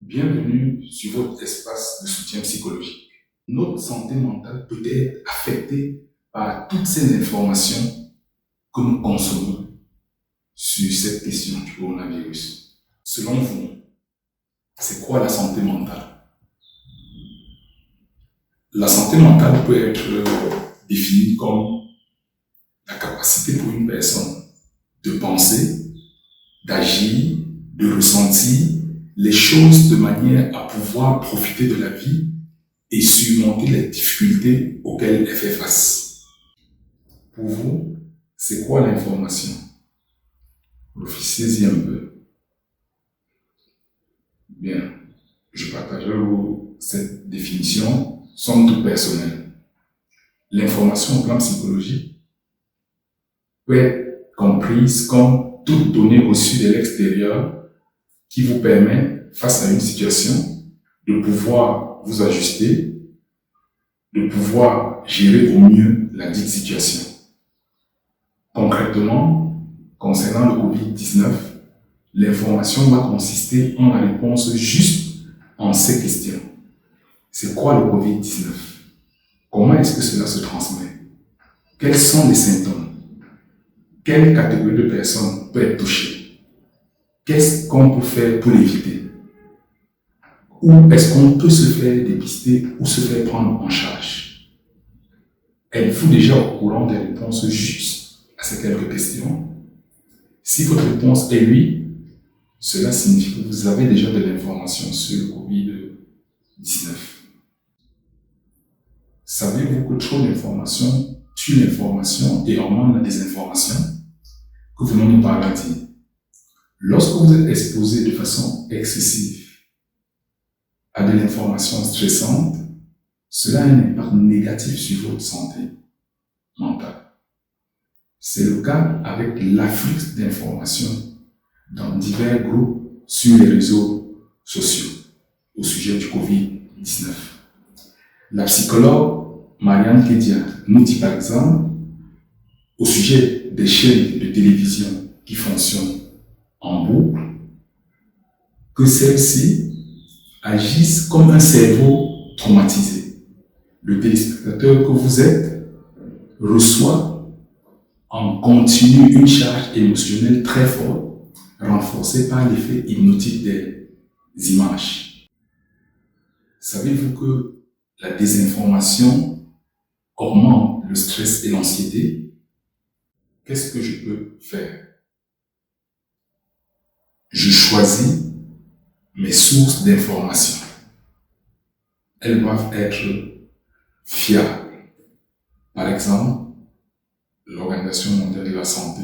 Bienvenue sur votre espace de soutien psychologique. Notre santé mentale peut être affectée par toutes ces informations que nous consommons sur cette question du coronavirus. Selon vous, c'est quoi la santé mentale? La santé mentale peut être définie comme la capacité pour une personne de penser, d'agir, de ressentir les choses de manière à pouvoir profiter de la vie et surmonter les difficultés auxquelles elle fait face. Pour vous, c'est quoi l'information? Réfléchissez-y un peu. Bien, je partagerai cette définition, somme toute personnelle. L'information au plan psychologique peut être comprise comme toute donnée reçue de l'extérieur qui vous permet, face à une situation, de pouvoir vous ajuster, de pouvoir gérer au mieux la dite situation. Concrètement, concernant le Covid-19, l'information va consister en la réponse juste en ces questions. C'est quoi le Covid-19? Comment est-ce que cela se transmet? Quels sont les symptômes? Quelle catégorie de personnes peut être touchée? Qu'est-ce qu'on peut faire pour l'éviter? Où est-ce qu'on peut se faire dépister ou se faire prendre en charge? Êtes-vous déjà au courant des réponses justes à ces quelques questions? Si votre réponse est oui, cela signifie que vous avez déjà de l'information sur le Covid-19. Savez-vous que trop d'informations tue l'information et augmente la désinformation que vous venons par là dire? Lorsque vous êtes exposé de façon excessive à de l'information stressante, cela a un impact négatif sur votre santé mentale. C'est le cas avec l'afflux d'informations dans divers groupes sur les réseaux sociaux au sujet du Covid-19. La psychologue Marianne Kedia nous dit par exemple, au sujet des chaînes de télévision qui fonctionnent en boucle, que celles-ci agissent comme un cerveau traumatisé. Le téléspectateur que vous êtes reçoit en continu une charge émotionnelle très forte, renforcée par l'effet hypnotique des images. Savez-vous que la désinformation augmente le stress et l'anxiété? Qu'est-ce que je peux faire? Je choisis mes sources d'information. Elles doivent être fiables. Par exemple, l'Organisation mondiale de la santé,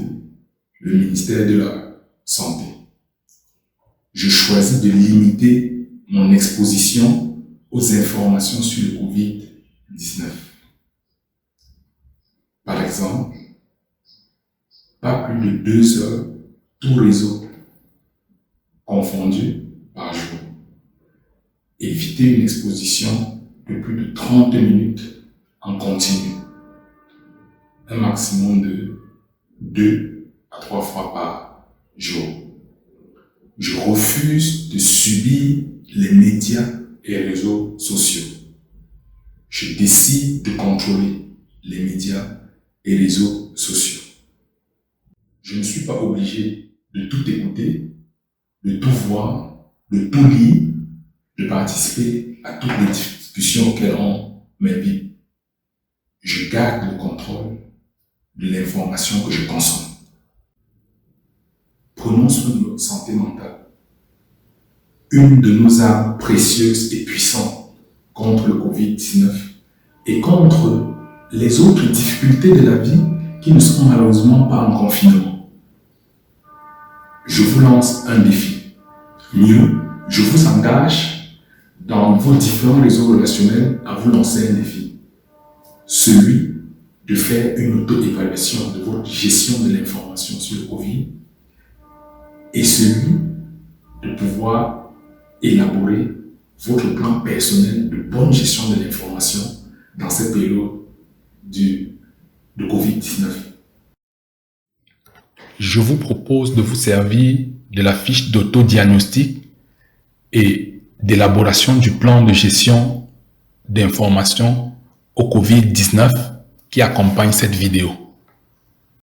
le ministère de la Santé. Je choisis de limiter mon exposition aux informations sur le Covid-19. Par exemple, pas plus de 2 heures, tout réseau confondu par jour. Éviter une exposition de plus de 30 minutes en continu. Un maximum de 2 à 3 fois par jour. Je refuse de subir les médias et les réseaux sociaux. Je décide de contrôler les médias et les réseaux sociaux. Je ne suis pas obligé de tout écouter, de tout voir, de tout lire, de participer à toutes les discussions auxquelles on m'invite. Je garde le contrôle de l'information que je consomme. Prenons soin de notre santé mentale. Une de nos armes précieuses et puissantes contre le Covid-19 et contre les autres difficultés de la vie qui ne sont malheureusement pas en confinement. Je vous lance un défi. Mieux, je vous engage dans vos différents réseaux relationnels à vous lancer un défi. Celui de faire une auto-évaluation de votre gestion de l'information sur le Covid et celui de pouvoir élaborer votre plan personnel de bonne gestion de l'information dans cette période de Covid-19. Je vous propose de vous servir de la fiche d'autodiagnostic et d'élaboration du plan de gestion d'information au COVID-19 qui accompagne cette vidéo.